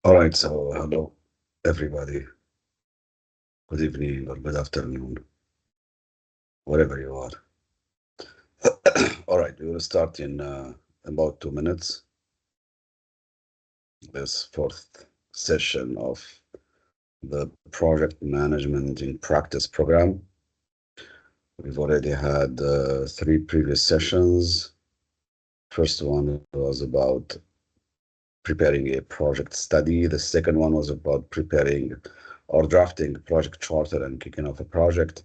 All right, so hello, everybody. Good evening or good afternoon, wherever you are. All right, we will start in about 2 minutes. This fourth session of the Project Management in Practice program. We've already had 3 previous sessions. First one was about preparing a project study. The second one was about preparing or drafting a project charter and kicking off a project.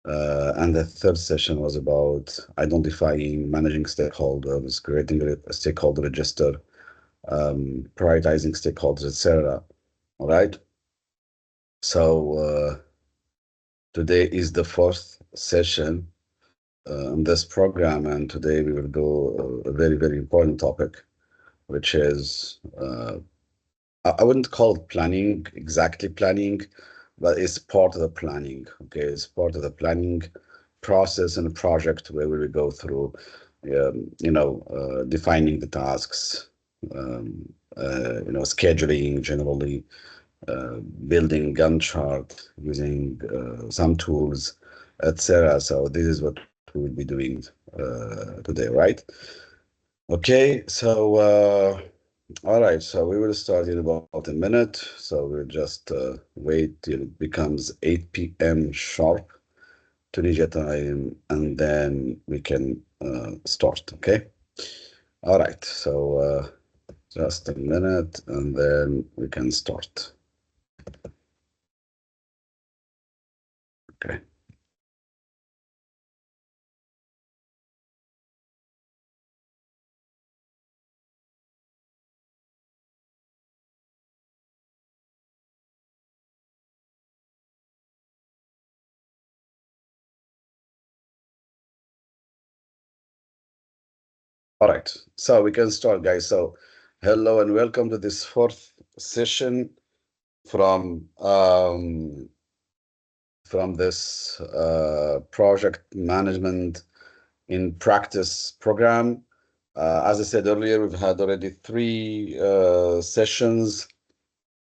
And the third session was about identifying, managing stakeholders, creating a stakeholder register, prioritizing stakeholders, etc. All right. So today is the fourth session in this program, and today we will do a very, very important topic, which is I wouldn't call it planning, exactly planning, but it's part of the planning. Okay, it's part of the planning process in a project where we will go through, defining the tasks, scheduling generally, building Gantt chart using some tools, etc. So this is what we will be doing today, right? Okay, so all right, so we will start in about a minute. So we'll just wait till it becomes 8 p.m. sharp, Tunisia time, and then we can start, okay? All right, so just a minute, and then we can start. Okay. All right, so we can start, guys. So hello and welcome to this fourth session from this project management in practice program. As I said earlier, we've had already 3 sessions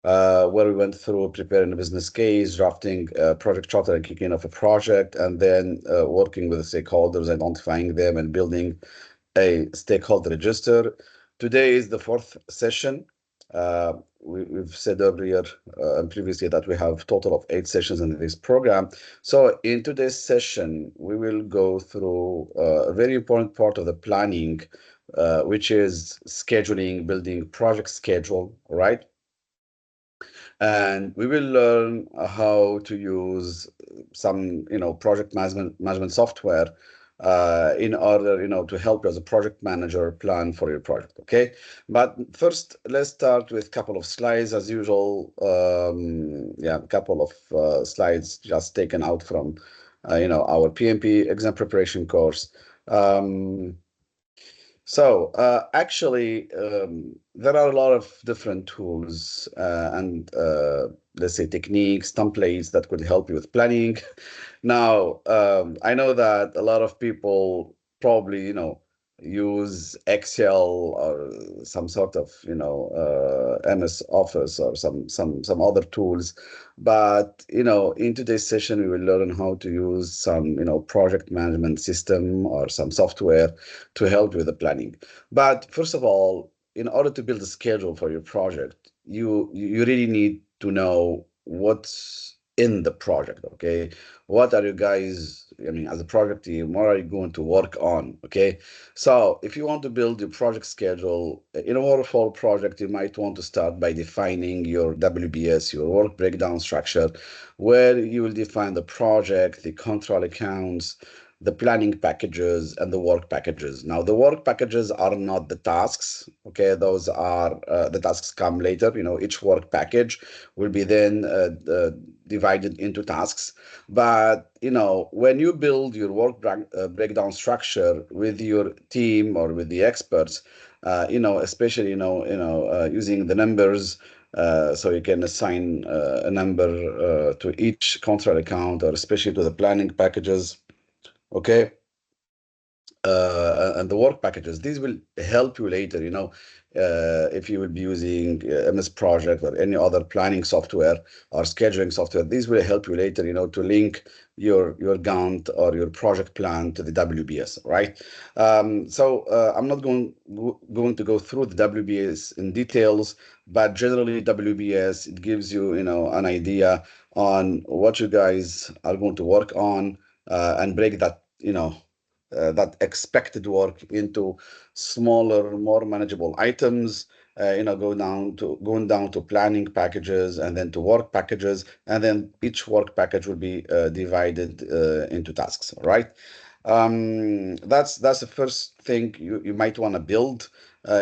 where we went through preparing a business case, drafting a project charter and kicking off a project, and then working with the stakeholders, identifying them and building a stakeholder register. Today is the fourth session. We've said earlier and previously that we have a total of 8 sessions in this program. So in today's session, we will go through a very important part of the planning, which is scheduling, building project schedule, right? And we will learn how to use some, project management software in order, to help you as a project manager plan for your project. Okay, but first let's start with a couple of slides as usual. Yeah, a couple of slides just taken out from, our PMP exam preparation course. Actually, there are a lot of different tools and let's say techniques, templates that could help you with planning. Now, I know that a lot of people probably, use Excel or some sort of, MS Office or some other tools. But, in today's session, we will learn how to use some, project management system or some software to help with the planning. But first of all, in order to build a schedule for your project, you really need to know what's in the project. Okay, what are you guys, I mean, as a project team, what are you going to work on? Okay, so if you want to build your project schedule in a waterfall project, you might want to start by defining your WBS, your work breakdown structure, where you will define the project, the control accounts, the planning packages, and the work packages. Now, the work packages are not the tasks. Okay, those are the tasks come later. Each work package will be then divided into tasks. But when you build your work breakdown structure with your team or with the experts, especially using the numbers. So you can assign a number to each control account or especially to the planning packages. Okay, and the work packages. These will help you later, if you will be using MS Project or any other planning software or scheduling software. These will help you later, to link your Gantt or your project plan to the WBS, right? I'm not going to go through the WBS in details, but generally WBS, it gives you, an idea on what you guys are going to work on, and break that, that expected work into smaller, more manageable items. Going down to planning packages and then to work packages, and then each work package will be divided into tasks, right? That's the first thing you might want to build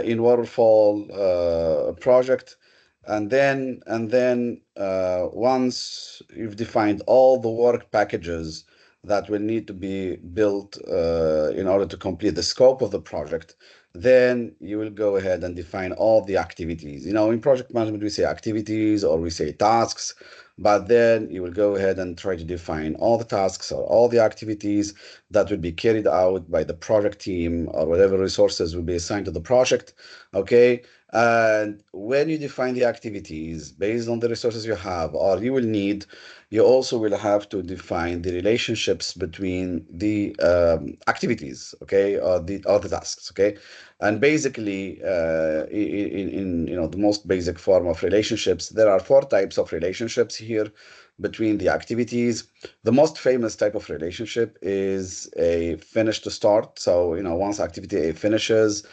in waterfall project. And then once you've defined all the work packages that will need to be built in order to complete the scope of the project, then you will go ahead and define all the activities. In project management, we say activities or we say tasks, but then you will go ahead and try to define all the tasks or all the activities that will be carried out by the project team or whatever resources will be assigned to the project. Okay. And when you define the activities based on the resources you have or you will need, you also will have to define the relationships between the activities, okay, or the tasks, okay. And basically, in the most basic form of relationships, there are four types of relationships here between the activities. The most famous type of relationship is a finish to start. So, once activity A finishes,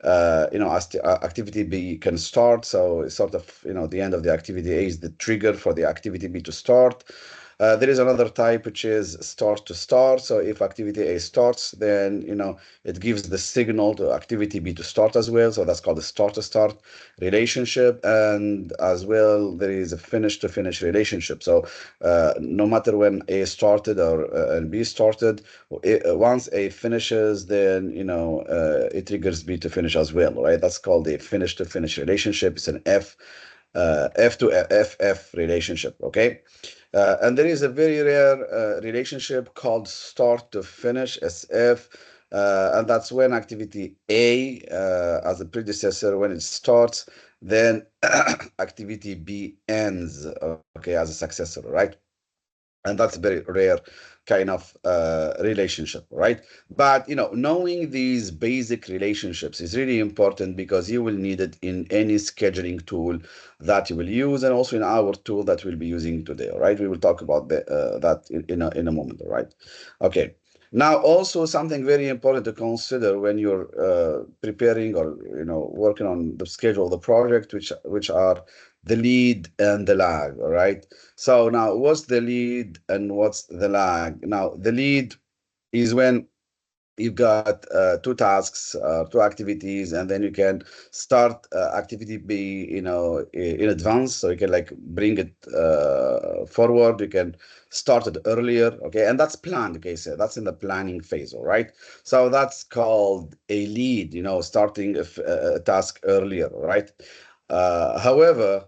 activity B can start. So it's sort of, the end of the activity A is the trigger for the activity B to start. There is another type which is start to start. So if activity A starts, then it gives the signal to activity B to start as well. So that's called the start to start relationship. And as well, there is a finish to finish relationship. So no matter when A started or and B started, once A finishes, then it triggers B to finish as well, right? That's called a finish to finish relationship. It's an F to FF relationship, okay? And there is a very rare relationship called start to finish, SF, and that's when activity A, as a predecessor, when it starts, then activity B ends, okay, as a successor, right? And that's a very rare kind of relationship, right? But knowing these basic relationships is really important because you will need it in any scheduling tool that you will use, and also in our tool that we'll be using today, right? We will talk about that in a moment, right? Okay. Now, also something very important to consider when you're preparing or working on the schedule of the project, which are the lead and the lag, all right? So now, what's the lead and what's the lag? Now, the lead is when you've got two tasks, two activities, and then you can start activity B, in advance, so you can like bring it forward. You can start it earlier, okay, and that's planned. Okay, so that's in the planning phase, all right. So that's called a lead, starting a task earlier, right? However,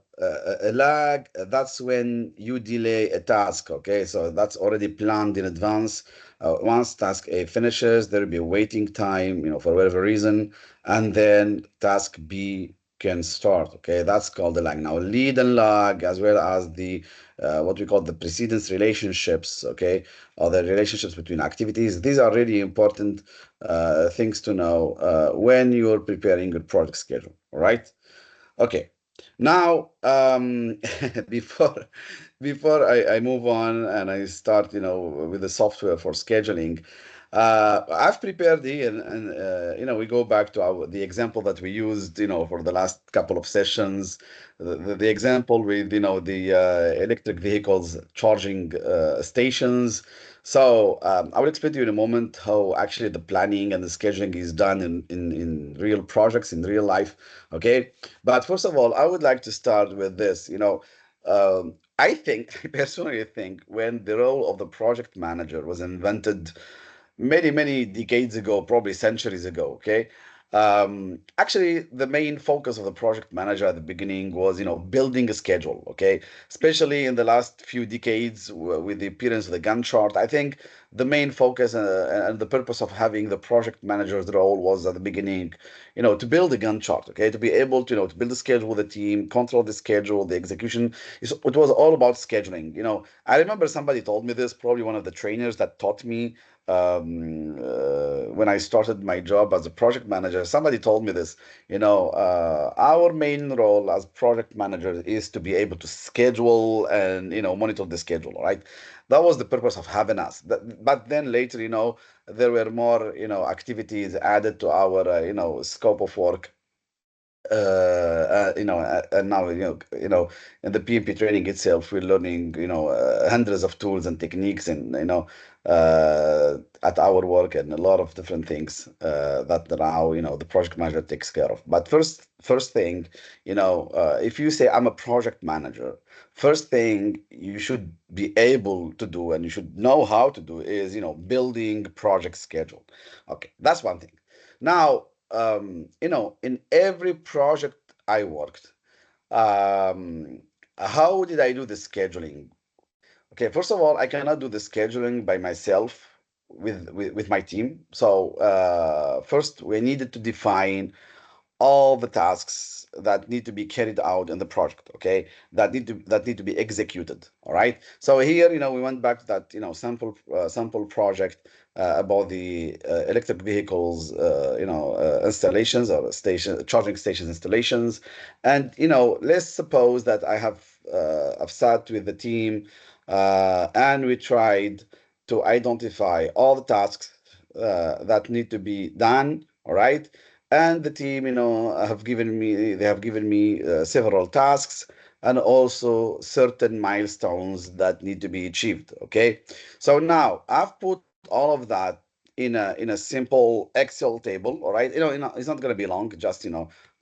a lag, that's when you delay a task, okay? So that's already planned in advance. Once task A finishes, there will be a waiting time, for whatever reason, and then task B can start, okay? That's called the lag. Now, lead and lag, as well as the what we call the precedence relationships, okay, or the relationships between activities. These are really important things to know when you're preparing your project schedule, all right? Okay. Now, before I move on and I start, with the software for scheduling, I've prepared here, and we go back to the example that we used, for the last couple of sessions, the example with, the electric vehicles charging stations. So I will explain to you in a moment how actually the planning and the scheduling is done in real projects, in real life. Okay. But first of all, I would like to start with this. I think, I personally think, when the role of the project manager was invented many, many decades ago, probably centuries ago, okay? Actually, the main focus of the project manager at the beginning was, building a schedule, okay? Especially in the last few decades with the appearance of the Gantt chart, I think the main focus and the purpose of having the project manager's role was at the beginning, to build a Gantt chart, okay? To be able to, to build a schedule with the team, control the schedule, the execution. It was all about scheduling. I remember somebody told me this, probably one of the trainers that taught me when I started my job as a project manager. Somebody told me this, our main role as project manager is to be able to schedule and, monitor the schedule, right? That was the purpose of having us. But then later, there were more, activities added to our, scope of work. And now in the PMP training itself, we're learning hundreds of tools and techniques, and at our work, and a lot of different things that now the project manager takes care of. But first thing, if you say I'm a project manager, first thing you should be able to do and you should know how to do is building project schedule. Okay, that's one thing. Now, in every project I worked, how did I do the scheduling? Okay, first of all, I cannot do the scheduling by myself with my team. So first, we needed to define all the tasks that need to be carried out in the project, okay, that need to be executed. All right, so here we went back to that sample project about the electric vehicles installations, or station charging stations installations. And let's suppose that I've sat with the team, and we tried to identify all the tasks that need to be done. All right, and the team they have given me several tasks, and also certain milestones that need to be achieved. Okay, so now I've put all of that in a simple Excel table. All right, it's not going to be long, just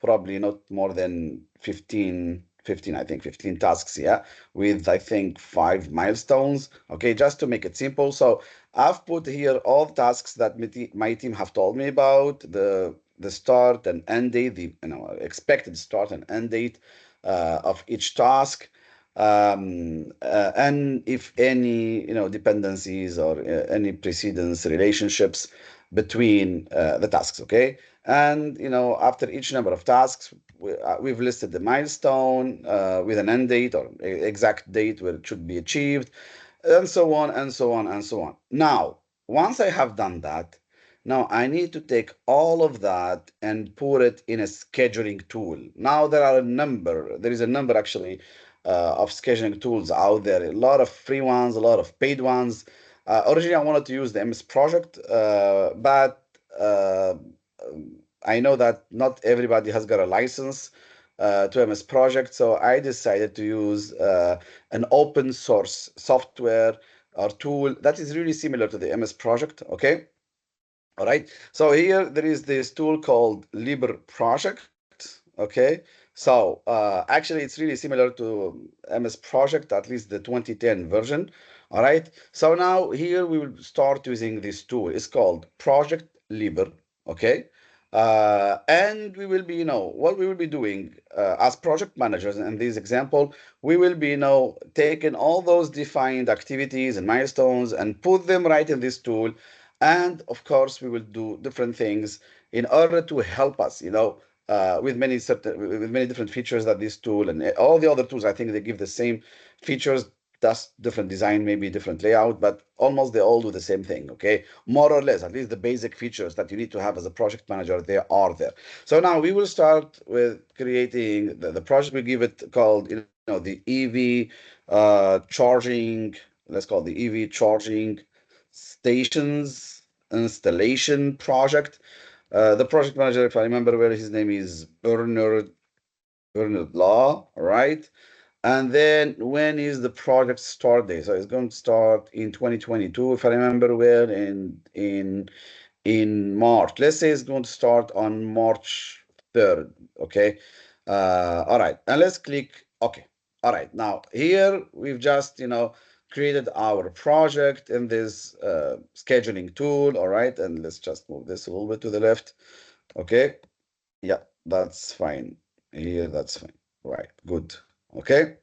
probably not more than 15, I think 15 tasks, yeah, with I think 5 milestones. Okay, just to make it simple. So I've put here all the tasks that my team have told me about, the start and end date, the expected start and end date of each task, and if any dependencies or any precedence relationships between the tasks. Okay, and after each number of tasks, we've listed the milestone with an end date or exact date where it should be achieved, and so on and so on and so on. Now, once I have done that, now I need to take all of that and put it in a scheduling tool. Now there is a number actually of scheduling tools out there. A lot of free ones, a lot of paid ones. Originally, I wanted to use the MS Project, but I know that not everybody has got a license to MS Project, so I decided to use an open source software or tool that is really similar to the MS Project. Okay, all right. So here there is this tool called Libre Project. Okay. So actually, it's really similar to MS Project, at least the 2010 version. All right. So now here we will start using this tool. It's called Project Libre. Okay. And we will be, what we will be doing as project managers in this example, we will be, taking all those defined activities and milestones and put them right in this tool. And of course, we will do different things in order to help us, with many different features that this tool and all the other tools, I think they give the same features, just different design, maybe different layout, but almost they all do the same thing. Okay, more or less, at least the basic features that you need to have as a project manager, they are there. So now we will start with creating the project. We give it called, the EV charging. Let's call it the EV charging stations installation project. The project manager, if I remember well, his name is Bernard Law, right? And then when is the project start date? So it's going to start in 2022, if I remember well, in March. Let's say it's going to start on March 3rd. Okay. All right. And let's click OK. All right. Now here we've just, created our project in this scheduling tool. All right. And let's just move this a little bit to the left. Okay. Yeah, that's fine. Here, that's fine. Right. Good. Okay.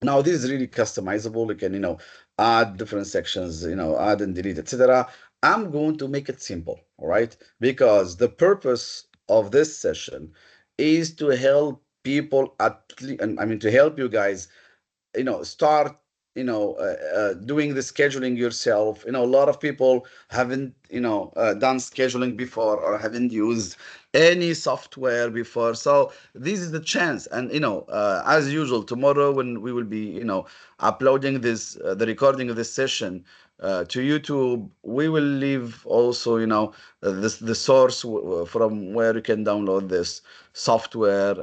Now this is really customizable. You can, add different sections, add and delete, etc. I'm going to make it simple, all right? Because the purpose of this session is to help people and I mean to help you guys start doing the scheduling yourself. A lot of people haven't done scheduling before or haven't used any software before, so this is the chance. And as usual, tomorrow when we will be uploading this the recording of this session to YouTube, we will leave also the source from where you can download this software,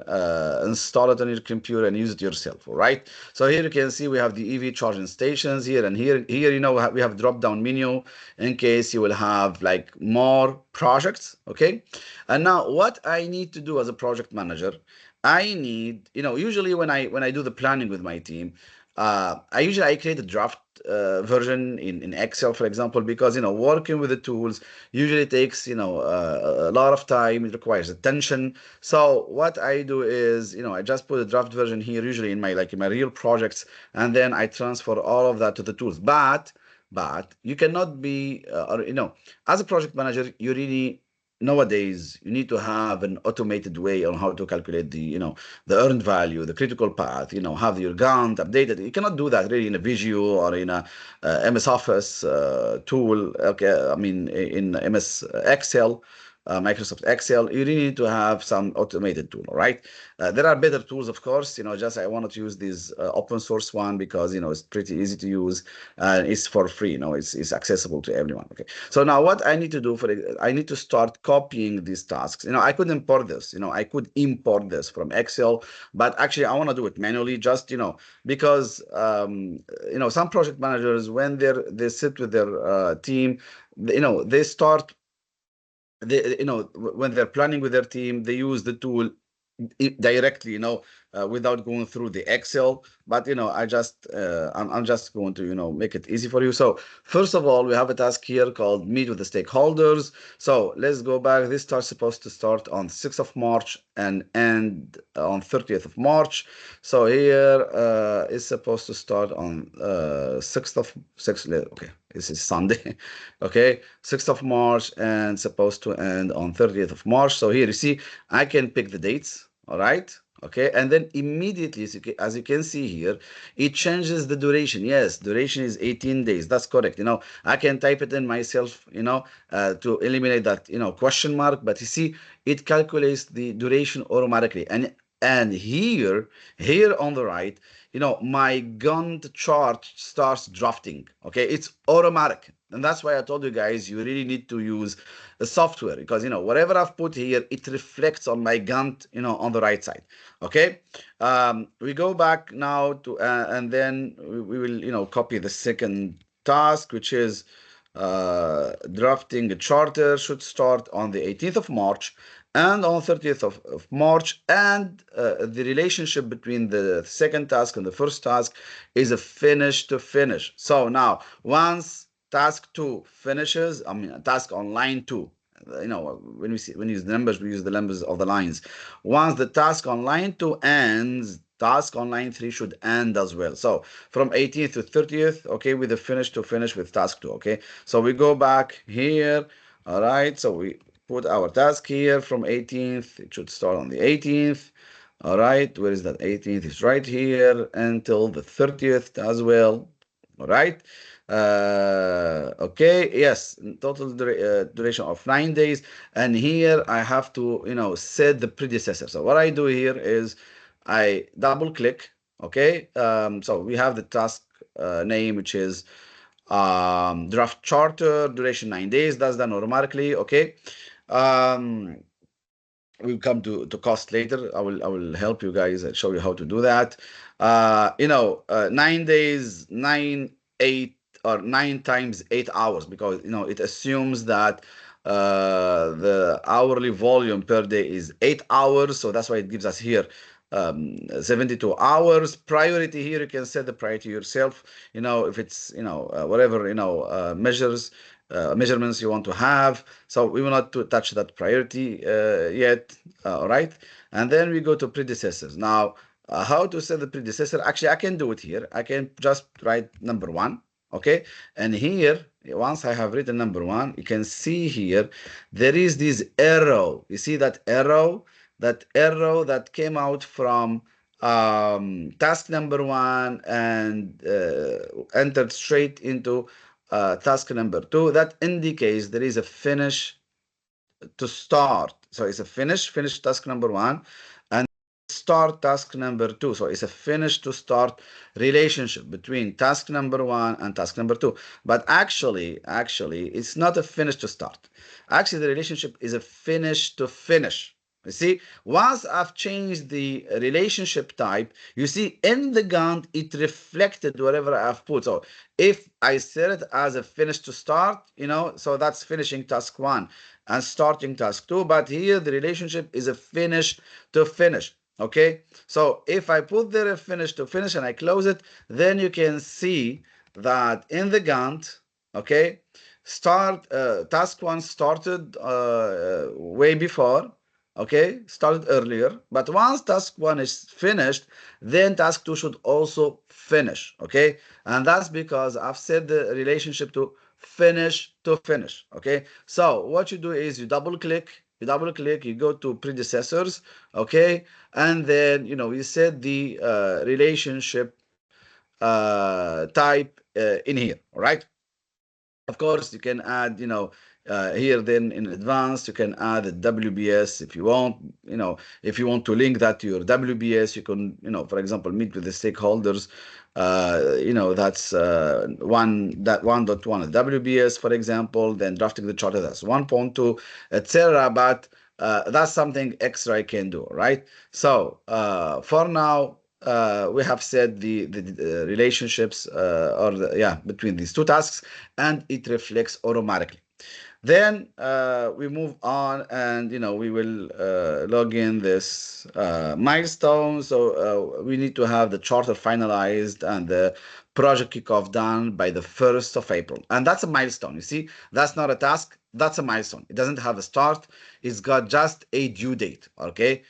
install it on your computer and use it yourself. All right, so here you can see we have the EV charging stations here, and here we have drop down menu in case you will have like more projects. Okay, and now what I need to do as a project manager, I need, usually when I do the planning with my team, I create a draft version in Excel, for example, because working with the tools usually takes a lot of time. It requires attention. So what I do is I just put a draft version here, usually in my real projects, and then I transfer all of that to the tools. But you cannot be or, as a project manager, you really nowadays you need to have an automated way on how to calculate the earned value, the critical path, have your GANTT updated. You cannot do that really in a Visio or in a MS Office tool. Okay, I mean in MS Excel, Microsoft Excel. You really need to have some automated tool. All right, there are better tools, of course. Just I wanted to use this open source one because it's pretty easy to use and it's for free. It's accessible to everyone. Okay, so now what I need to do I need to start copying these tasks. I could import this. I could import this from Excel, but actually I want to do it manually, just because some project managers, when they sit with their team, they start when they're planning with their team, they use the tool directly, without going through the Excel. But I'm just going to make it easy for you. So first of all, we have a task here called meet with the stakeholders. So let's go back. This starts supposed to start on 6th of March and end on 30th of March. So here is supposed to start on 6th of 6th. Okay, this is Sunday. Okay, 6th of March and supposed to end on 30th of March. So here you see I can pick the dates. All right. Okay. And then immediately, as you can see here, it changes the duration. Yes, duration is 18 days. That's correct. I can type it in myself, to eliminate that, question mark. But you see, it calculates the duration automatically. And here on the right, my Gantt chart starts drafting. Okay. It's automatic. And that's why I told you guys, you really need to use the software, because whatever I've put here, it reflects on my Gantt on the right side. Okay, we go back now to and then we will copy the second task, which is drafting a charter. Should start on the 18th of March and on 30th of March. And the relationship between the second task and the first task is a finish to finish. So now once task 2 finishes, I mean task on line 2, when we use the numbers, we use the numbers of the lines. Once the task on line 2 ends, task on line 3 should end as well. So from 18th to 30th, okay, with the finish to finish with task 2. Okay, so we go back here. All right, so we put our task here from 18th. It should start on the 18th. All right, where is that 18th? It's right here until the 30th as well. All right. Okay, yes, total duration of 9 days. And here I have to, set the predecessor. So what I do here is I double click. Okay, so we have the task name, which is draft charter, duration 9 days. That's done automatically. Okay. Um, we'll come to cost later. I will help you guys and show you how to do that. 9 days, 8 or 9 times 8 hours, because it assumes that the hourly volume per day is 8 hours. So that's why it gives us here 72 hours. Priority here, you can set the priority yourself. If it's whatever measures measurements you want to have. So we will not touch that priority yet. All right. And then we go to predecessors. Now, how to set the predecessor? Actually, I can do it here. I can just write number one. Okay. And here, once I have written number one, you can see here, there is this arrow. You see that arrow? That arrow that came out from task number one and entered straight into task number two. That indicates there is a finish to start. So it's a finish task number one, and start task number two. So it's a finish to start relationship between task number one and task number two. But actually, it's not a finish to start. Actually, the relationship is a finish to finish. You see, once I've changed the relationship type, you see in the Gantt, it reflected whatever I've put. So if I set it as a finish to start, so that's finishing task one and starting task two. But here the relationship is a finish to finish. Okay. So if I put there a finish to finish and I close it, then you can see that in the Gantt, okay, task one started way before. Okay, started earlier, but once task one is finished, then task two should also finish. Okay, and that's because I've set the relationship to finish. Okay, so what you do is you double click, you go to predecessors. Okay, and then you set the relationship type in here. All right. Of course, you can add, here then in advance, you can add a WBS if you want. If you want to link that to your WBS, you can, for example, meet with the stakeholders. That's 1.1 WBS, for example. Then drafting the charter, that's 1.2, etc. But that's something extra I can do, right? So for now, we have set the relationships between these two tasks, and it reflects automatically. Then we move on, and we will log in this milestone. So we need to have the charter finalized and the project kickoff done by the 1st of April. And that's a milestone. You see, that's not a task, that's a milestone. It doesn't have a start, it's got just a due date. Okay.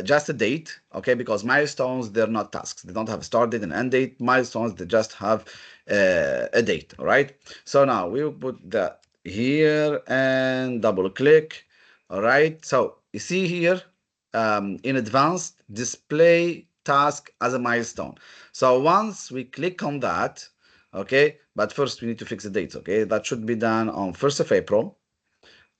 Just a date, okay, because milestones, they're not tasks. They don't have a start date and end date. Milestones, they just have a date, all right? So now we will put that here and double click, all right? So you see here, in advanced, display task as a milestone. So once we click on that, okay, but first we need to fix the dates, okay? That should be done on 1st of April,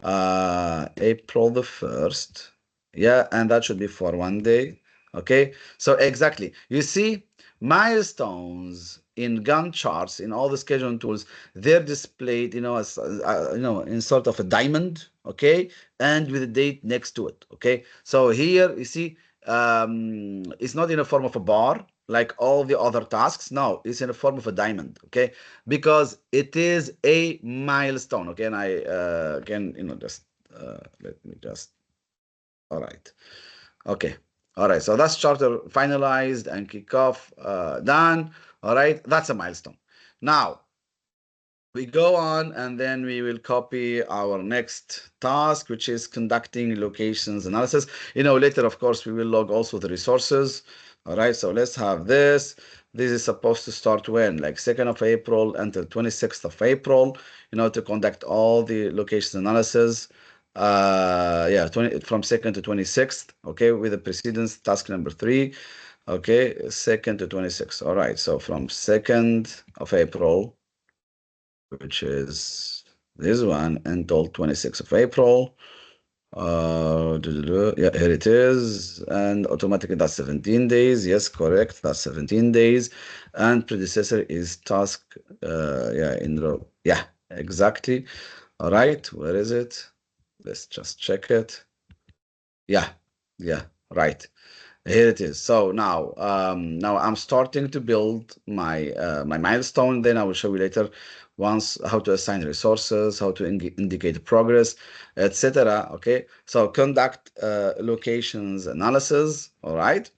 April the 1st. Yeah, and that should be for 1 day. Okay, so exactly. You see, milestones in Gantt charts, in all the scheduling tools, they're displayed, as in sort of a diamond. Okay, and with a date next to it. Okay, so here you see, it's not in a form of a bar like all the other tasks. No, it's in a form of a diamond. Okay, because it is a milestone. Okay, and I can just let me just. All right. Okay. All right. So that's charter finalized and kickoff done. All right. That's a milestone. Now we go on, and then we will copy our next task, which is conducting locations analysis. Later, of course, we will log also the resources. All right. So let's have this. This is supposed to start when? Like 2nd of April until 26th of April, to conduct all the locations analysis. From 2nd to 26th, okay, with the precedence task number 3, okay, 2nd to 26th. All right, so from 2nd of April, which is this one, until 26th of April. Yeah, here it is, and automatically that's 17 days. Yes, correct, that's 17 days. And predecessor is task, yeah, exactly. All right, where is it? Let's just check it. Yeah, right. Here it is. So now, now I'm starting to build my my milestone. Then I will show you later once how to assign resources, how to indicate progress, etc. Okay. So conduct locations analysis. All right.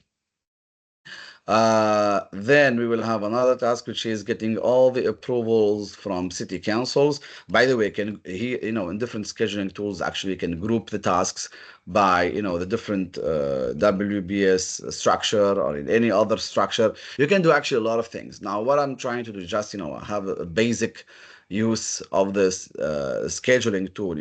Then we will have another task, which is getting all the approvals from city councils. By the way, can he, in different scheduling tools, actually can group the tasks by, the different WBS structure or in any other structure. You can do actually a lot of things. Now, what I'm trying to do is just, have a basic use of this scheduling tool,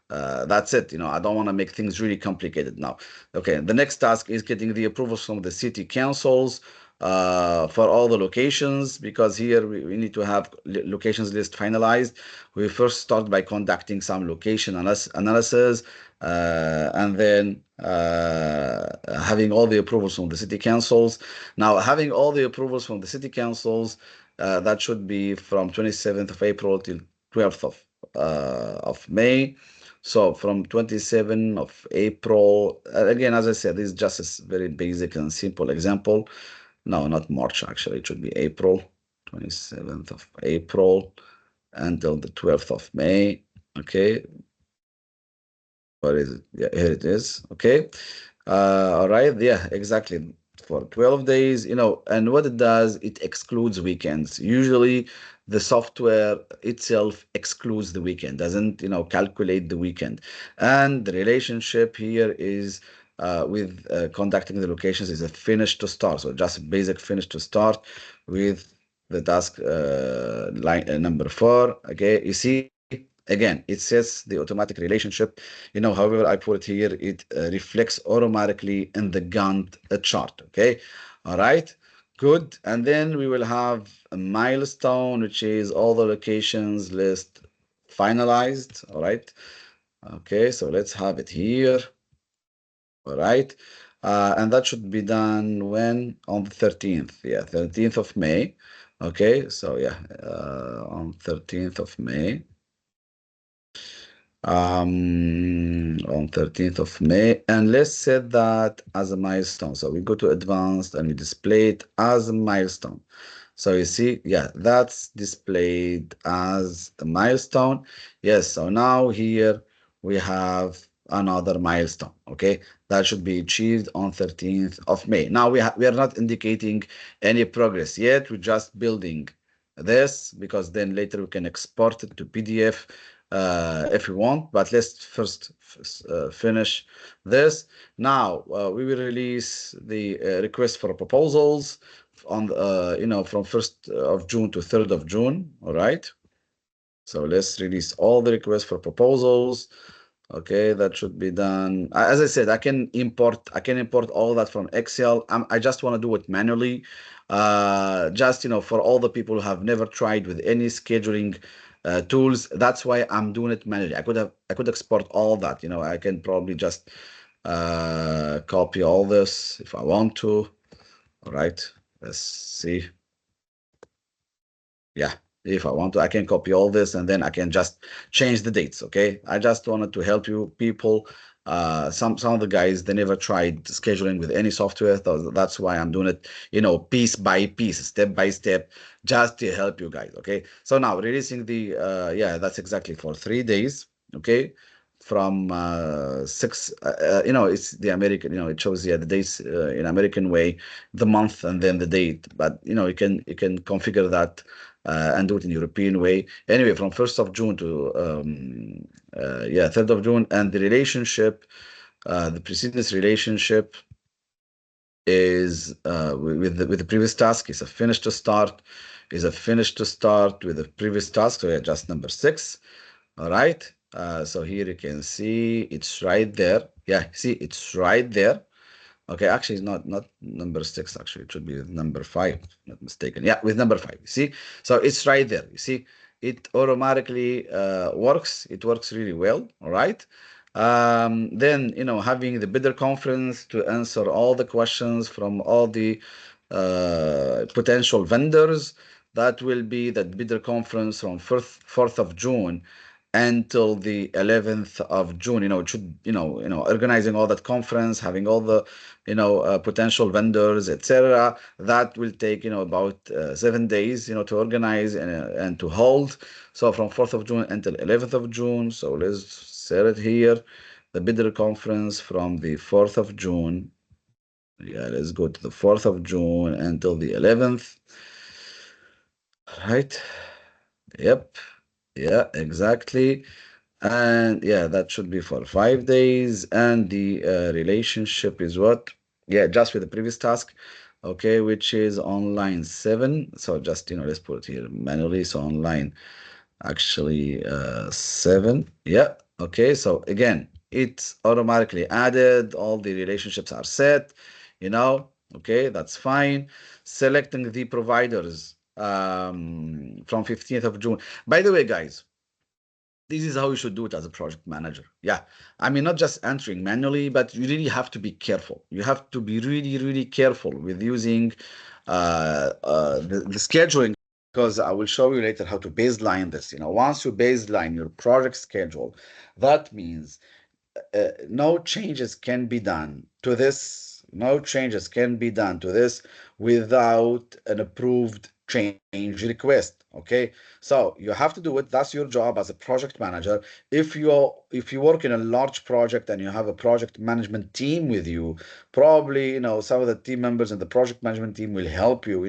that's it. I don't want to make things really complicated now. Okay, the next task is getting the approvals from the city councils for all the locations, because here we need to have locations list finalized. We first start by conducting some location analysis, and then having all the approvals from the city councils. Now, having all the approvals from the city councils, that should be from 27th of April till 12th of May. So from 27th of April, again, as I said, this is just a very basic and simple example. No, not March, actually. It should be April, 27th of April until the 12th of May. Okay. Where is it? Yeah, here it is. Okay. All right. Yeah, exactly. For 12 days, and what it does, it excludes weekends. Usually the software itself excludes the weekend, doesn't, calculate the weekend. And the relationship here is with conducting the locations is a finish to start. So just basic finish to start with the task line number 4. Okay, you see, again, it says the automatic relationship. However, I put it here, it reflects automatically in the Gantt chart. Okay, all right, good. And then we will have a milestone, which is all the locations list finalized. All right, okay, so let's have it here. All right, and that should be done when? On the 13th. Yeah, 13th of May. Okay, so yeah, on 13th of May. On 13th of May, and let's set that as a milestone. So we go to advanced and we display it as a milestone. So you see, yeah, that's displayed as a milestone. Yes, so now here we have another milestone. Okay, that should be achieved on 13th of May. Now we are not indicating any progress yet. We're just building this, because then later we can export it to PDF if we want. But let's first finish this. Now we will release the request for proposals on from 1st of June to 3rd of June. All right. So let's release all the requests for proposals. Okay, that should be done. As I said, I can import all that from Excel. I just want to do it manually. Just, for all the people who have never tried with any scheduling tools. That's why I'm doing it manually. I could export all that. I can probably just copy all this if I want to. All right, let's see. Yeah, if I want to, I can copy all this and then I can just change the dates. Okay, I just wanted to help you people. Some of the guys, they never tried scheduling with any software, so that's why I'm doing it, piece by piece, step by step, just to help you guys. Okay, so now releasing the yeah, that's exactly for 3 days. Okay, from 6 it's the American, it shows, yeah, the dates in American way, the month and then the date. But you can configure that and do it in European way. Anyway, from 1st of June to yeah, 3rd of June. And the relationship, the precedence relationship is with the previous task is a finish to start, with the previous task. So yeah, just number 6. All right. So here you can see it's right there. Yeah, see, it's right there. Okay, actually, it's not number 6. Actually, it should be number 5. Not mistaken. Yeah, with number 5. You see, so it's right there. You see, it automatically works. It works really well. All right. Then having the bidder conference to answer all the questions from all the potential vendors. That will be that bidder conference from 4th of June until the 11th of June. It should, organizing all that conference, having all the, potential vendors, etc. That will take, about 7 days, to organize and to hold. So from 4th of June until 11th of June. So let's set it here. The bidder conference from the 4th of June. Yeah, let's go to the 4th of June until the 11th. Right. Yep. Yeah, exactly. And yeah, that should be for 5 days. And the relationship is what? Yeah, just with the previous task. Okay, which is on line 7. So just, let's put it here manually. So on line actually 7. Yeah. Okay. So again, it's automatically added. All the relationships are set, you know. Okay, that's fine. Selecting the providers from 15th of June. By the way, guys, this is how you should do it as a project manager. Yeah. I mean, not just entering manually, but you really have to be careful. You have to be really, really careful with using the scheduling because I will show you later how to baseline this. Once you baseline your project schedule, that means no changes can be done to this. No changes can be done to this without an approved change request. Okay, so you have to do it. That's your job as a project manager. If you work in a large project and you have a project management team with you, probably some of the team members in the project management team will help you.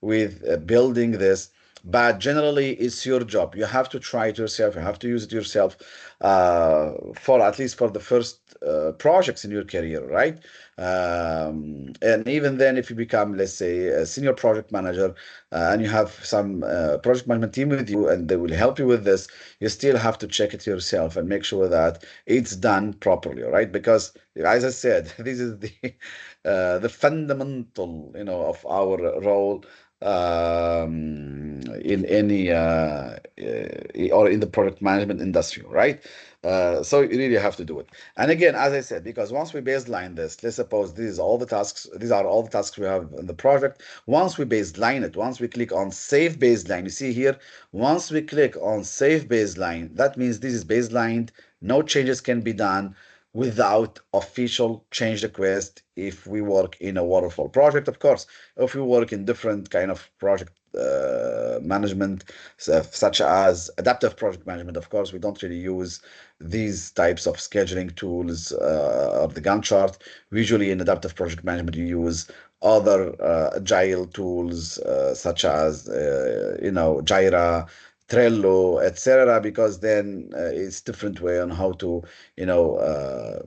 With building this. But generally, it's your job. You have to try it yourself. You have to use it yourself for at least for the first projects in your career, right? And even then, if you become, let's say, a senior project manager and you have some project management team with you and they will help you with this, you still have to check it yourself and make sure that it's done properly, right? Because, as I said, this is the fundamental, of our role in any or in the product management industry, right? So you really have to do it. And again, as I said, because once we baseline this, let's suppose these are all the tasks we have in the project. Once we baseline it, once we click on save baseline, you see here, once we click on save baseline, that means this is baselined, no changes can be done without official change request if we work in a waterfall project. Of course, if we work in different kind of project management, such as adaptive project management, of course, we don't really use these types of scheduling tools or the Gantt chart. Usually in adaptive project management, you use other agile tools such as Jira, Trello, etc., because then it's different way on how to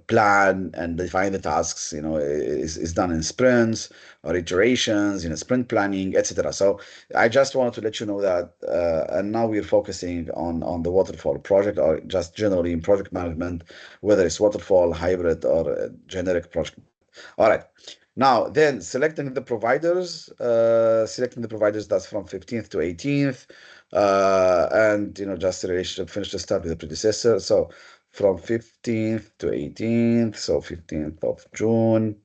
plan and define the tasks. Is done in sprints or iterations, sprint planning, etc. So I just wanted to let you know that, and now we're focusing on the waterfall project or just generally in project management, whether it's waterfall, hybrid, or generic project. All right. Now, then selecting the providers, that's from 15th to 18th, and just the relationship, finish the step with the predecessor. So from 15th to 18th, so 15th of June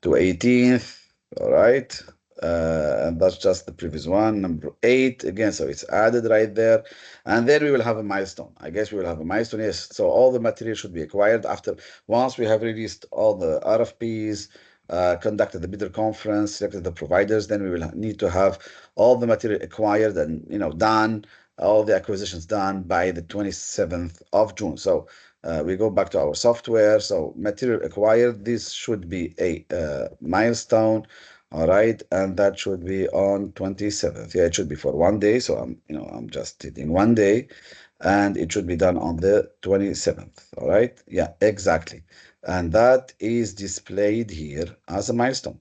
to 18th. All right. And that's just the previous one, number 8 again. So it's added right there. And then we will have a milestone. I guess we will have a milestone. Yes. So all the material should be acquired once we have released all the RFPs, conducted the bidder conference, selected the providers, then we will need to have all the material acquired and done, all the acquisitions done by the 27th of June. So we go back to our software. So material acquired, this should be a milestone. All right, and that should be on 27th. Yeah, it should be for one day. So I'm just hitting one day, and it should be done on the 27th. All right, yeah, exactly. And that is displayed here as a milestone.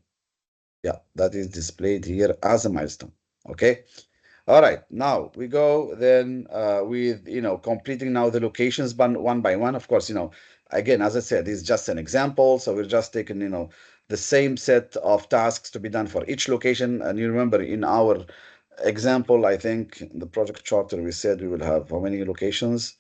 Yeah, that is displayed here as a milestone. Okay. All right, now we go then with completing now the locations one by one. Of course, again, as I said, this is just an example. So we're just taking the same set of tasks to be done for each location. And you remember in our example, I think in the project charter we said we will have how many locations?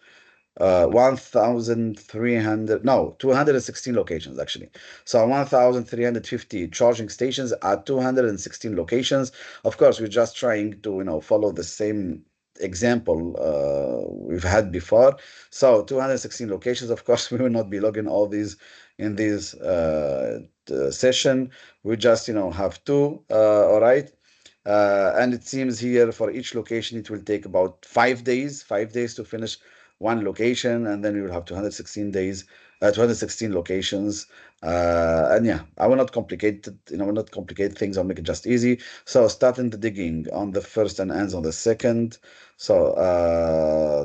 1,300, no, 216 locations actually. So 1,350 charging stations at 216 locations. Of course, we're just trying to, follow the same example we've had before. So 216 locations. Of course, we will not be logging all these in this session. We just, have two. All right. And it seems here for each location, it will take about 5 days to finish one location, and then we will have 216 days, 216 locations. And yeah, I will not complicate it, I will not complicate things. I'll make it just easy. So starting the digging on the first and ends on the second. So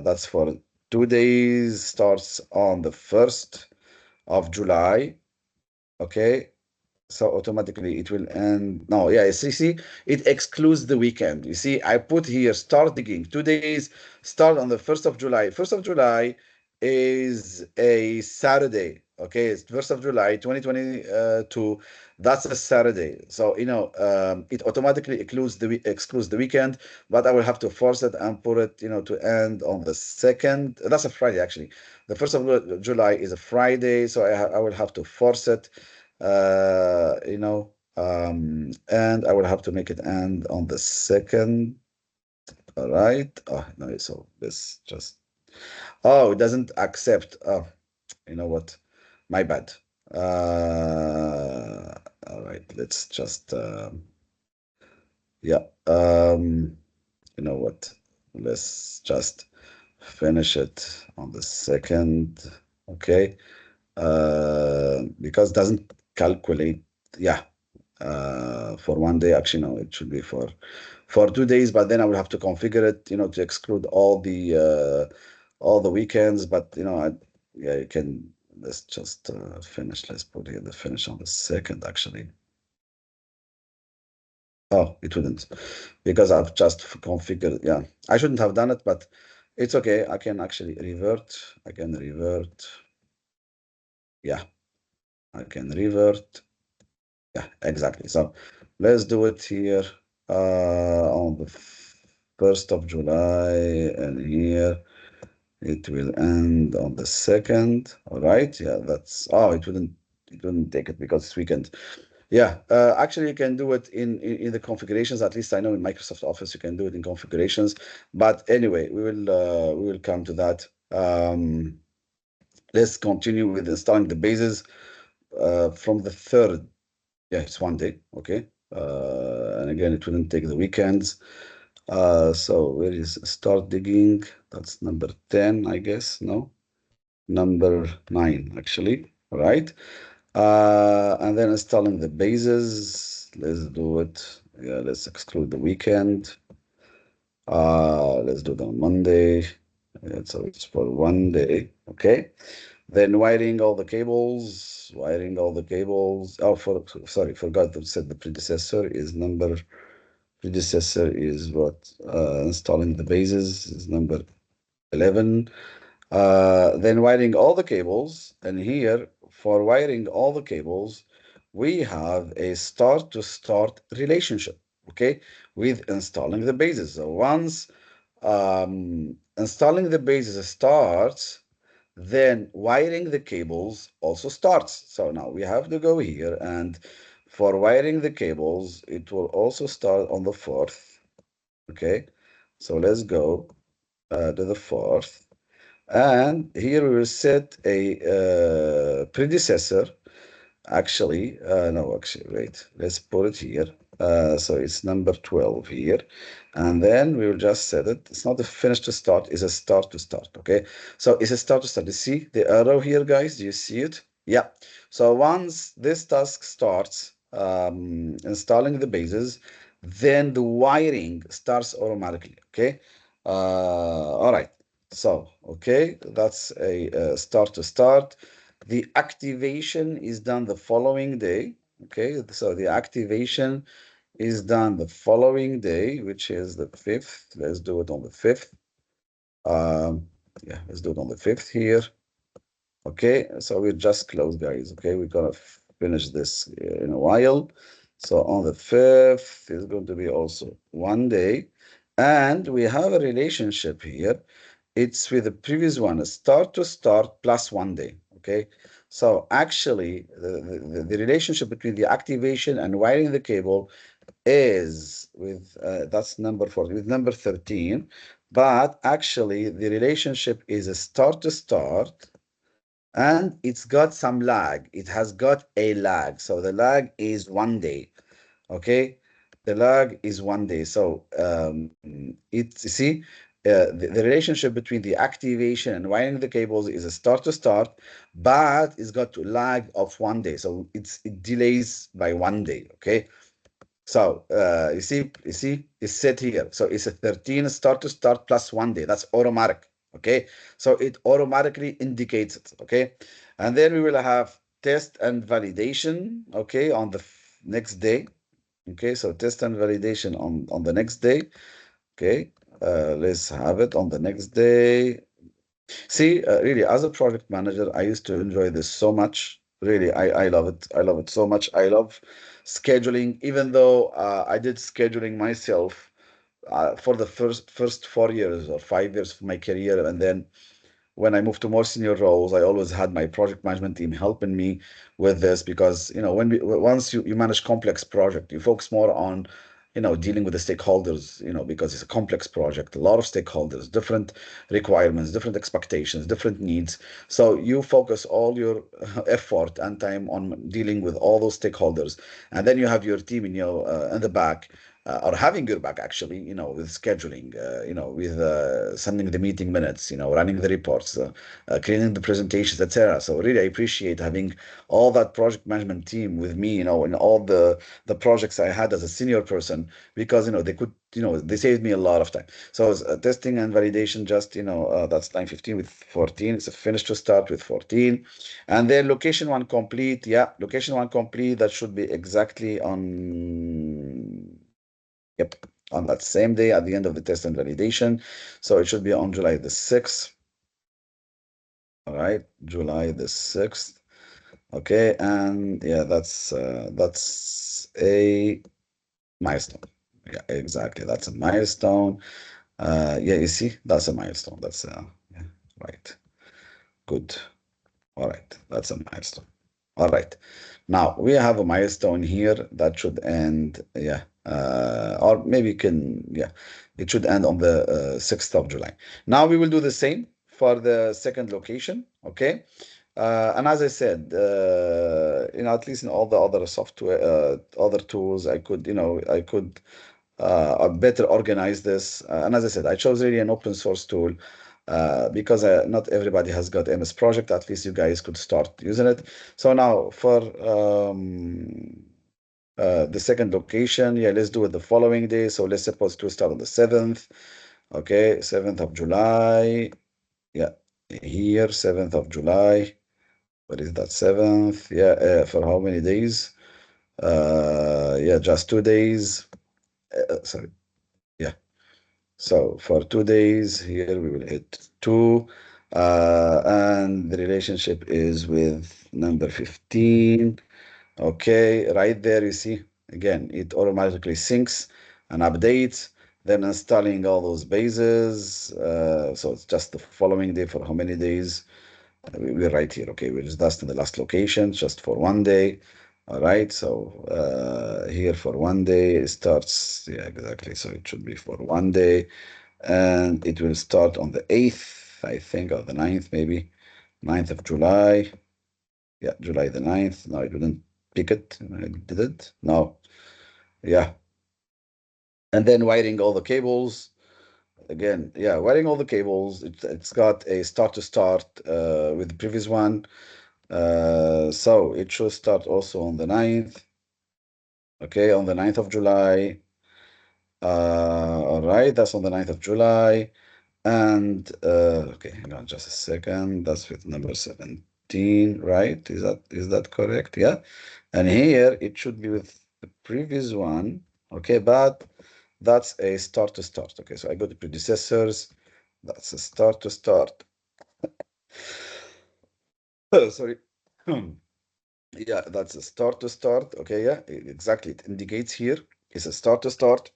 that's for 2 days, starts on the 1st of July. Okay, so automatically it will end. No, yeah, see, it excludes the weekend. You see, I put here start digging 2 days, start on the 1st of July. 1st of July is a Saturday. Okay, it's 1st of July 2022. That's a Saturday. So it automatically excludes the weekend, but I will have to force it and put it, to end on the second. That's a Friday actually. The 1st of July is a Friday, so I will have to force it, and I will have to make it end on the second. All right. Oh, no, so this just, oh, it doesn't accept. Oh, you know what? My bad. All right, let's just, yeah, you know what? Let's just finish it on the second. Okay. Because it doesn't calculate. Yeah, for one day. Actually, no, it should be for 2 days, but then I will have to configure it, to exclude all the weekends. But yeah, you can. Let's just finish. Let's put here the finish on the second. Actually, oh, it wouldn't, because I've just configured. Yeah, I shouldn't have done it, but it's okay. I can actually revert. I can revert. Yeah, I can revert. Yeah, exactly. So let's do it here on the 1st of July, and here it will end on the 2nd. All right. Yeah, that's, oh, it wouldn't take it because it's weekend. Yeah, actually you can do it in the configurations. At least I know in Microsoft Office you can do it in configurations. But anyway, we will come to that. Let's continue with installing the bases from the 3rd. Yeah, it's one day. Okay. And again, it wouldn't take the weekends. So where is start digging? That's number 10, I guess. No, number 9, actually. All right. And then installing the bases. Let's do it. Yeah, let's exclude the weekend. Let's do it on Monday. Yeah, so it's for one day. Okay. Then wiring all the cables. Oh, sorry, forgot to set the predecessor is what? Installing the bases is number 11. Then wiring all the cables. And here, for wiring all the cables, we have a start-to-start relationship, okay, with installing the bases. So once installing the bases starts, then wiring the cables also starts. So now we have to go here, and for wiring the cables, it will also start on the 4th. Okay, so let's go to the 4th. And here we will set a predecessor. Actually, no, actually, wait, let's put it here. So it's number 12 here. And then we will just set it. It's not a finish to start, it's a start to start. Okay. So it's a start to start. You see the arrow here, guys? Do you see it? Yeah. So once this task starts, installing the bases, then the wiring starts automatically. Okay. All right. So, okay, that's a start to start. The activation is done the following day. Okay, so the activation is done the following day, which is the 5th. Let's do it on the 5th. Um, yeah, let's do it on the 5th here. Okay, so we're just close, guys. Okay, we're gonna finish this in a while. So on the 5th is going to be also one day. And we have a relationship here. It's with the previous one, a start to start plus one day. Okay, so actually the relationship between the activation and wiring the cable is with that's number 4 with number 13, but actually the relationship is a start to start, and it's got some lag. It has got a lag. So the lag is one day. Okay. The lag is one day. So you see, the relationship between the activation and winding the cables is a start to start, but it's got to lag of 1 day. So it delays by 1 day. Okay. So you see, it's set here. So it's a 13 start to start plus 1 day. That's automatic. Okay. So it automatically indicates it. Okay. And then we will have test and validation. Okay. On the next day. Okay. So test and validation on the next day. Okay. Let's have it on the next day. See, really, as a project manager, I used to enjoy this so much. Really, I love it. I love it so much. I love scheduling, even though I did scheduling myself for the first 4 years or 5 years of my career, and then when I moved to more senior roles, I always had my project management team helping me with this because, once you manage complex project, you focus more on, dealing with the stakeholders, because it's a complex project, a lot of stakeholders, different requirements, different expectations, different needs. So you focus all your effort and time on dealing with all those stakeholders. And then you have your team in the back or having your back actually, with scheduling, with sending the meeting minutes, running the reports, cleaning the presentations, etc. So really, I appreciate having all that project management team with me, in all the projects I had as a senior person because they could, they saved me a lot of time. So testing and validation, just that's line 15 with 14. It's a finish to start with 14, and then location one complete. Yeah, location one complete. That should be exactly on. Yep, on that same day at the end of the test and validation. So it should be on July the 6th. All right, July the 6th. Okay, and yeah, that's a milestone. Yeah, exactly. That's a milestone. Yeah, you see, that's a milestone. That's yeah, right. Good. All right, that's a milestone. All right. Now we have a milestone here that should end, yeah, or maybe yeah, it should end on the 6th of July. Now we will do the same for the second location, okay? And as I said, at least in all the other software, other tools, I could better organize this. And as I said, I chose really an open source tool because not everybody has got MS Project. At least you guys could start using it. So now for the second location, yeah, let's do it the following day. So let's suppose to start on the 7th. Okay, 7th of July. Yeah, here, 7th of July. What is that, 7th? Yeah, for how many days? Yeah, just 2 days. Sorry. Yeah. So for 2 days here, we will hit two. And the relationship is with number 15. Okay, right there you see, again, it automatically syncs and updates, then installing all those bases. So it's just the following day for how many days? We're right here. Okay, we're just in the last location, just for 1 day. All right, so here for 1 day, it starts, yeah, exactly. So it should be for 1 day, and it will start on the 8th, I think, or the 9th, maybe, 9th of July. Yeah, July the 9th. No, it didn't pick it. I did it. No. Yeah. And then wiring all the cables. Again, yeah, wiring all the cables. It's got a start to start with the previous one. So it should start also on the 9th. Okay, on the 9th of July. All right, that's on the 9th of July. And okay, hang on just a second. That's with number 17, right? Is that correct? Yeah. And here it should be with the previous one. Okay, but that's a start to start. Okay, so I go to predecessors. That's a start to start. Oh, sorry. Yeah, that's a start to start. Okay, yeah, exactly. It indicates here it's a start to start.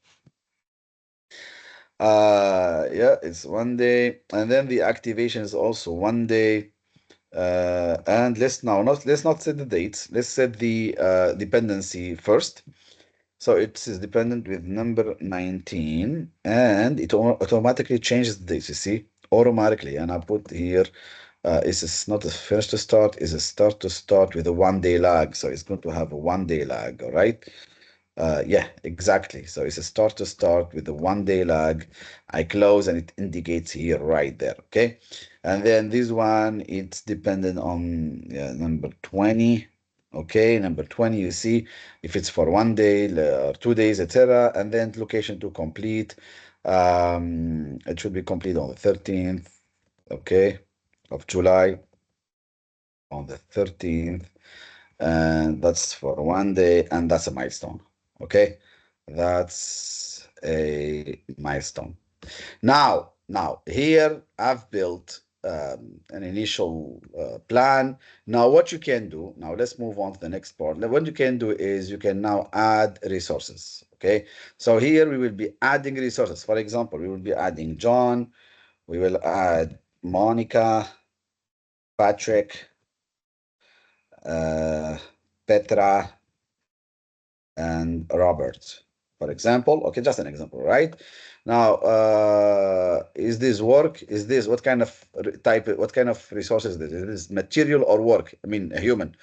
Yeah, it's 1 day, and then the activation is also 1 day. And let's not set the dates. Let's set the dependency first. So it is dependent with number 19, and it automatically changes the dates. You see, automatically. And I put here, it's not a finish to start, it's a start to start with a 1 day lag. So it's going to have a 1 day lag. All right. Yeah, exactly. So it's a start to start with the 1 day lag. I close and it indicates here right there. Okay. And then this one, it's dependent on number 20. Okay. Number 20, you see if it's for 1 day or 2 days, etc. And then location to complete. It should be complete on the 13th. Okay. Of July on the 13th. And that's for 1 day, and that's a milestone. Okay, that's a milestone. Now here I've built an initial plan. Now what you can do, now let's move on to the next part. Now, what you can do is you can now add resources. Okay, so here we will be adding resources. For example, we will be adding John, we will add Monica, Patrick, uh, Petra, and Robert, for example. Okay, just an example, right? Now, is this work? Is this what kind of type? What kind of resources is this? Is this material or work? I mean, a human.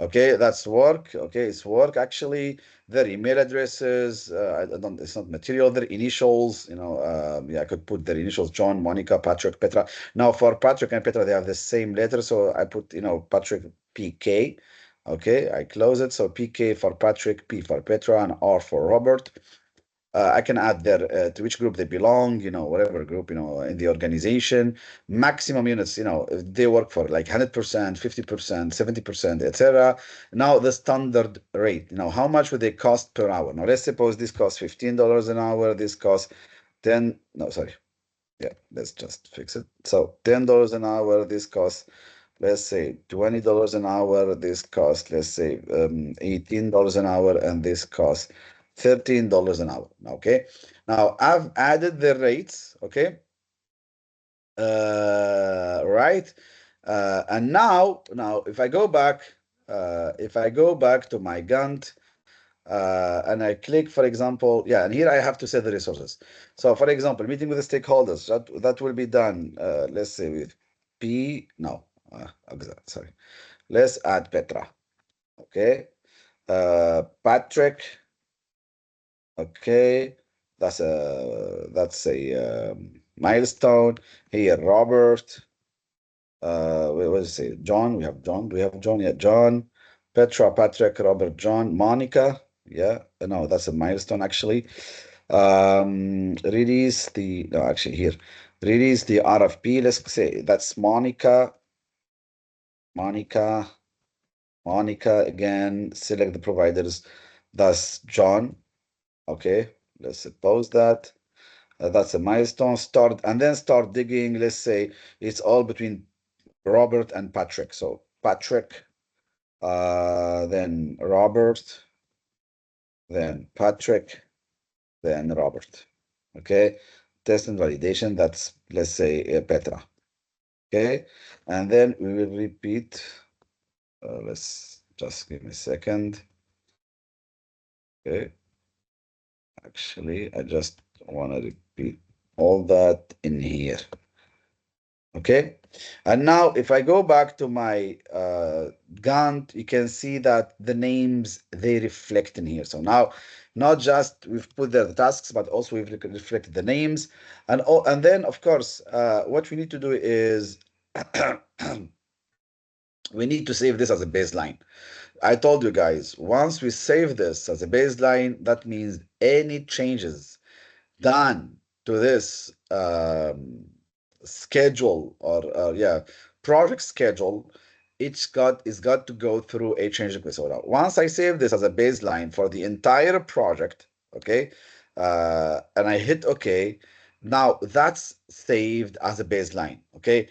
Okay, that's work. Okay, it's work. Actually, their email addresses. I don't. It's not material. Their initials. Yeah, I could put their initials: John, Monica, Patrick, Petra. Now, for Patrick and Petra, they have the same letter, so I put Patrick PK. Okay, I close it. So PK for Patrick, P for Petra, and R for Robert. I can add their to which group they belong, whatever group, in the organization. Maximum units, if they work for like 100%, 50%, 70%, etc. Now the standard rate, how much would they cost per hour? Now let's suppose this costs $15 an hour. This costs 10, no, sorry. Yeah, let's just fix it. So $10 an hour, this costs, let's say $20 an hour, this costs, let's say $18 an hour, and this costs $13 an hour. Okay. Now I've added the rates, okay? Right. And now if I go back to my Gantt, and I click, for example, yeah, and here I have to set the resources. So, for example, meeting with the stakeholders, that will be done, let's say with P, no, sorry. Let's add Petra, okay? Patrick, okay, that's a milestone. Here, Robert, what does it say? John, we have John. Do we have John? Yeah, John, Petra, Patrick, Robert, John, Monica. Yeah, no, that's a milestone actually. No, actually here, release the RFP. Let's say that's Monica, Monica again. Select the providers. That's John. Okay, let's suppose that. That's a milestone. Start digging. Let's say it's all between Robert and Patrick. So Patrick, then Robert, then Patrick, then Robert. Okay. Test and validation. That's, let's say, Petra. Okay. And then we will repeat. Let's just give me a second. Okay. Actually, I just want to repeat all that in here. Okay. And now if I go back to my Gantt, you can see that the names, they reflect in here. So now, not just we've put there the tasks, but also we've reflected the names. And then, of course, what we need to do is we need to save this as a baseline. I told you guys, once we save this as a baseline, that means any changes done to this schedule or yeah, project schedule, it's got to go through a change request. So now, once I save this as a baseline for the entire project, okay, and I hit OK, now that's saved as a baseline, okay.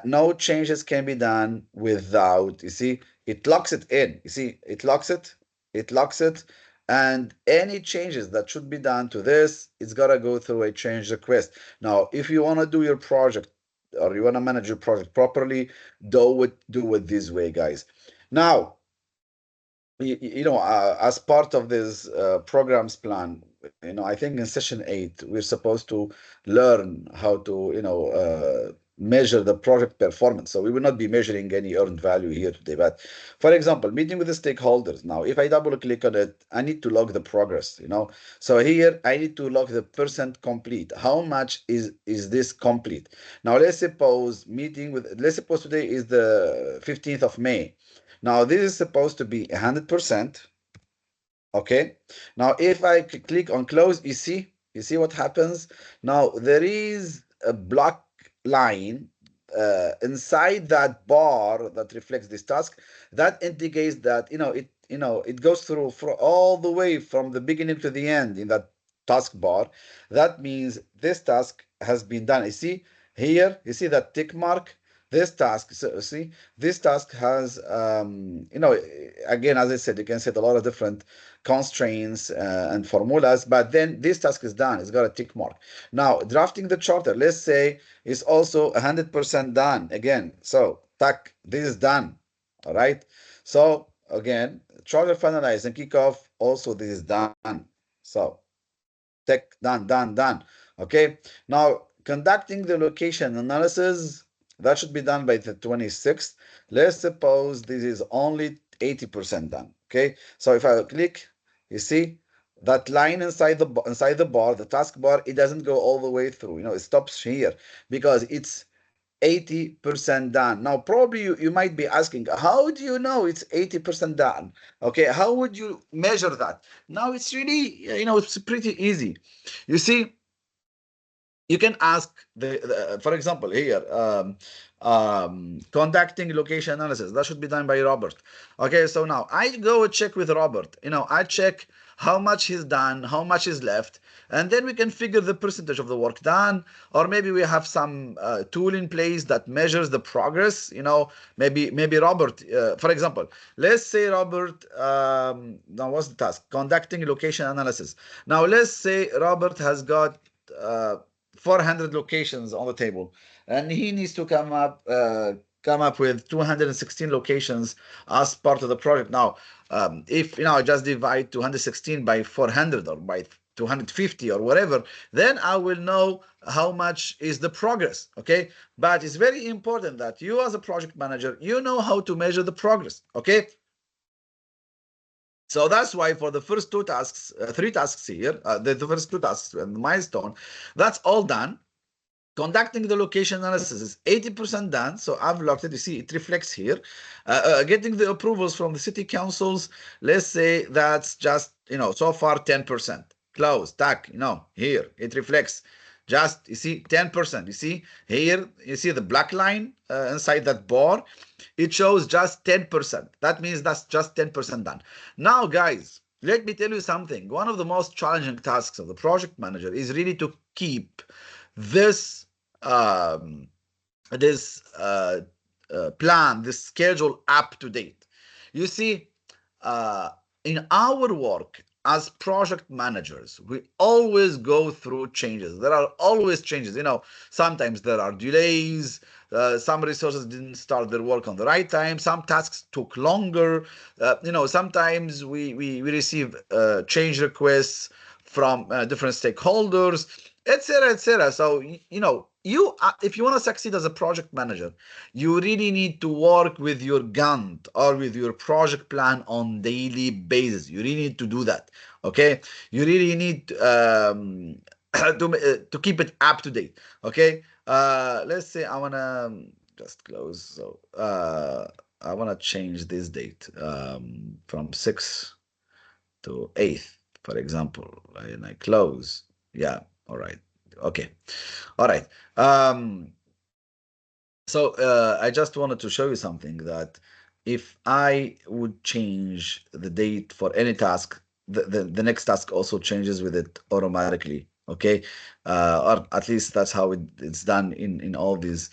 No changes can be done without, you see, it locks it in. You see, it locks it, and any changes that should be done to this, it's got to go through a change request. Now, if you want to do your project or you want to manage your project properly, do it this way, guys. Now, as part of this programs plan, I think in session 8, we're supposed to learn how to, measure the project performance. So we will not be measuring any earned value here today. But for example, meeting with the stakeholders. Now, if I double click on it, I need to log the progress, you know. So here I need to log the percent complete. How much is this complete? Now let's suppose today is the 15th of May. Now this is supposed to be 100%. Okay. Now, if I click on close, you see what happens? Now, there is a black line inside that bar that reflects this task that indicates that, it goes through all the way from the beginning to the end in that task bar. That means this task has been done. You see here, you see that tick mark? This task, so see, this task has, again, as I said, you can set a lot of different constraints and formulas, but then this task is done. It's got a tick mark. Now, drafting the charter, let's say, is also 100% done. Again, so tack, this is done. All right. So again, charter finalize and kickoff, also this is done. So tick, done, done, done. Okay. Now, conducting the location analysis, that should be done by the 26th. Let's suppose this is only 80% done. Okay. So if I click, you see that line inside the bar, the task bar, it doesn't go all the way through. It stops here because it's 80% done. Now, probably you might be asking, how do you know it's 80% done? Okay, how would you measure that? Now, it's really, it's pretty easy. You see, you can ask for example, here, conducting location analysis. That should be done by Robert. Okay, so now I go check with Robert. I check how much he's done, how much is left, and then we can figure the percentage of the work done. Or maybe we have some tool in place that measures the progress. Maybe Robert, for example, let's say Robert, now what's the task? Conducting location analysis. Now let's say Robert has got 400 locations on the table, and he needs to come up with 216 locations as part of the project. Now, if I just divide 216 by 400 or by 250 or whatever, then I will know how much is the progress. Okay, but it's very important that you, as a project manager, you know how to measure the progress. Okay. So that's why for the first three tasks here, the first two tasks and the milestone, that's all done. Conducting the location analysis is 80% done. So I've logged it. You see, it reflects here. Getting the approvals from the city councils, let's say that's just, so far 10%. Close, tack, here, it reflects. Just, you see, 10%. You see, here, you see the black line inside that bar. It shows just 10%. That means that's just 10% done. Now, guys, let me tell you something. One of the most challenging tasks of the project manager is really to keep this plan, this schedule up to date. You see, in our work as project managers, we always go through changes. There are always changes. Sometimes there are delays. Some resources didn't start their work on the right time. Some tasks took longer. Sometimes we receive change requests from different stakeholders, etc., etc. So, if you want to succeed as a project manager, you really need to work with your GANTT or with your project plan on daily basis. You really need to do that. Okay, you really need to keep it up to date. Okay, let's say I want to just close. So I want to change this date from 6th to 8th, for example, and I close. Yeah, all right. Okay. All right. So I just wanted to show you something, that if I would change the date for any task, the next task also changes with it automatically. Okay. Or at least that's how it's done in all these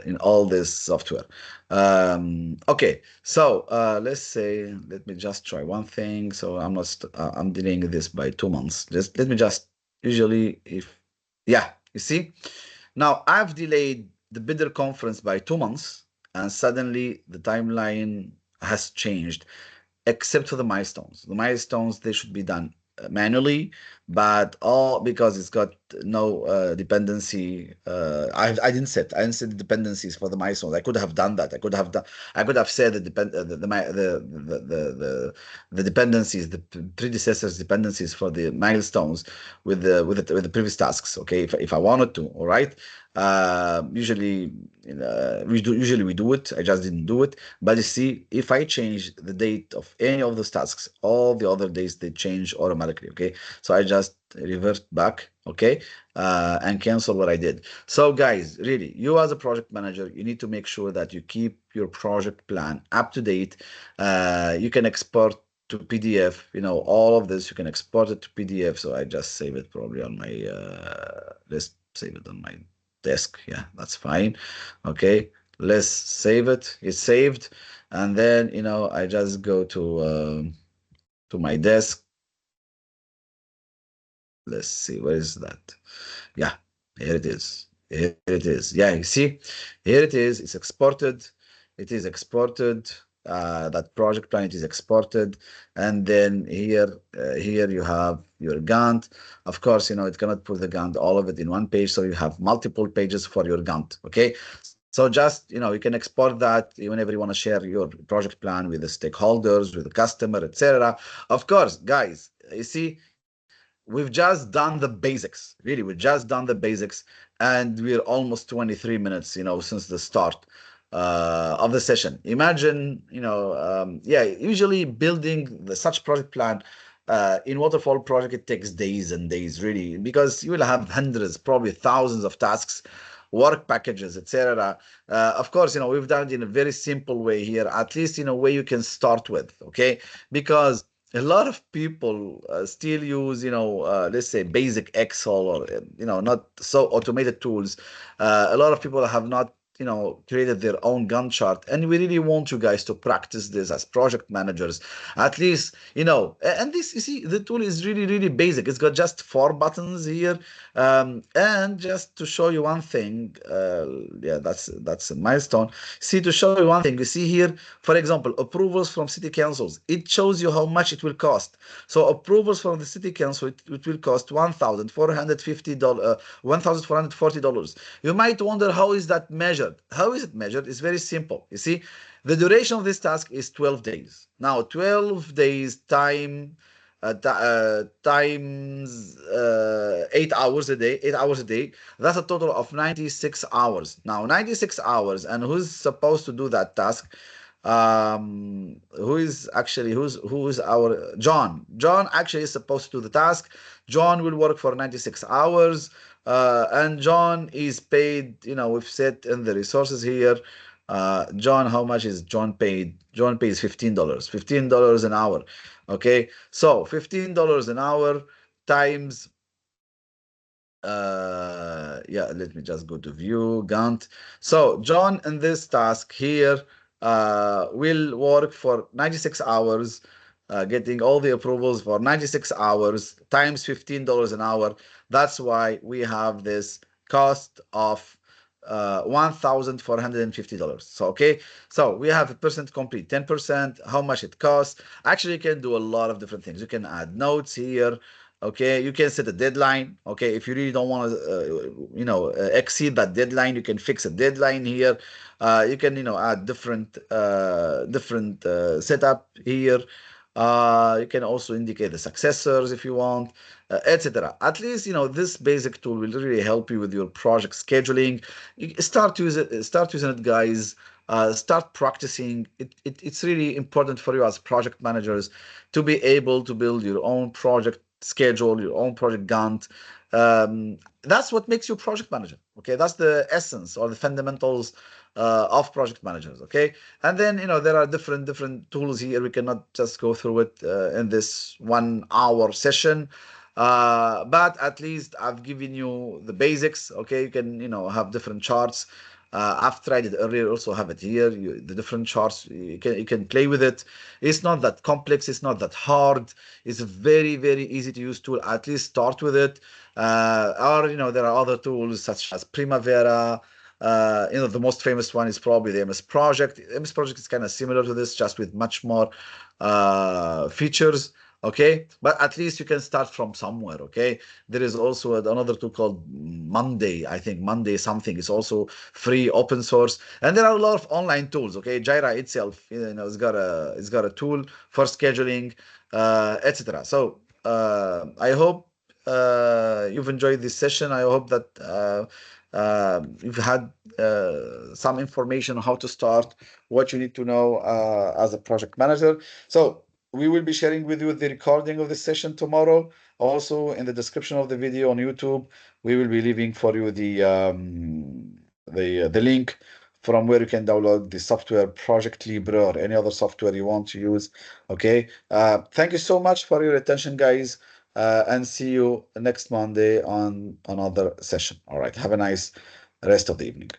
in all this software. Okay, so let's say, let me just try one thing. So I'm delaying this by 2 months. Just let me just, usually, yeah, you see, now I've delayed the bidder conference by 2 months, and suddenly the timeline has changed, except for the milestones. The milestones, they should be done manually, but all because it's got no dependency. I didn't set the dependencies for the milestones. I could have done that. I could have said the depend the dependencies, the predecessors dependencies for the milestones with the previous tasks. Okay, if I wanted to. All right. Usually, usually we do it. I just didn't do it. But you see, if I change the date of any of those tasks, all the other days they change automatically. Okay, so I just revert back. Okay, and cancel what I did. So guys, really, you as a project manager, you need to make sure that you keep your project plan up to date. You can export to PDF, all of this, you can export it to PDF. So I just save it probably on my, let's save it on my desk. Yeah, that's fine. Okay, let's save it. It's saved. And then, I just go to my desk. Let's see, where is that? Yeah, here it is. Here it is. Yeah, you see, here it is. It's exported. It is exported. That project plan, it is exported. And then here you have your Gantt. Of course, it cannot put the Gantt, all of it in one page. So you have multiple pages for your Gantt. Okay. So just, you can export that whenever you want to share your project plan with the stakeholders, with the customer, etc. Of course, guys, you see, we've just done the basics. Really, we've just done the basics, and we're almost 23 minutes, since the start of the session. Imagine, yeah, usually building such project plan in waterfall project, it takes days and days, really, because you will have hundreds, probably thousands of tasks, work packages, etc. Of course, we've done it in a very simple way here, at least in a way you can start with, okay? Because a lot of people still use, let's say basic Excel or, not so automated tools. A lot of people have not, created their own Gantt chart. And we really want you guys to practice this as project managers. At least, and this, you see, the tool is really, really basic. It's got just 4 buttons here. And just to show you one thing, yeah, that's a milestone. See, to show you one thing, you see here, for example, approvals from city councils. It shows you how much it will cost. So approvals from the city council, it will cost $1,450, $1,440. You might wonder, how is that measured? How is it measured? It's very simple. You see, the duration of this task is 12 days. Now, 12 days times 8 hours a day, 8 hours a day, that's a total of 96 hours. Now, 96 hours, and who's supposed to do that task? Who's our John actually is supposed to do the task. John will work for 96 hours, and John is paid, we've set in the resources here. John, how much is John paid? John pays $15 an hour. Okay, so $15 an hour times, yeah, let me just go to view Gantt. So John in this task here will work for 96 hours, getting all the approvals for 96 hours times $15 an hour. That's why we have this cost of $1,450. So, okay, so we have a percent complete, 10%, how much it costs. Actually, you can do a lot of different things. You can add notes here. Okay, you can set a deadline. Okay, if you really don't want to, exceed that deadline, you can fix a deadline here. You can, add different setup here. You can also indicate the successors if you want, etc. At least, this basic tool will really help you with your project scheduling. Start using it, guys. Start practicing. It's really important for you as project managers to be able to build your own project schedule, your own project Gantt. That's what makes you a project manager. Okay, that's the essence or the fundamentals of project managers. Okay, and then there are different tools here. We cannot just go through it in this 1 hour session. But at least I've given you the basics. Okay, you can have different charts. I've tried it earlier, also have it here. The different charts, you can play with it. It's not that complex, it's not that hard. It's a very, very easy to use tool. At least start with it. Or there are other tools such as Primavera. The most famous one is probably the MS Project. MS Project is kind of similar to this, just with much more features. Okay, but at least you can start from somewhere. Okay, there is also another tool called Monday. I think Monday something is also free, open source, and there are a lot of online tools. Okay, Jira itself, it's got a tool for scheduling, etc. So I hope you've enjoyed this session. I hope that you've had some information on how to start, what you need to know as a project manager. So we will be sharing with you the recording of the session tomorrow. Also, in the description of the video on YouTube, we will be leaving for you the link from where you can download the software Project Libre or any other software you want to use. Okay. Thank you so much for your attention, guys, and see you next Monday on another session. All right. Have a nice rest of the evening.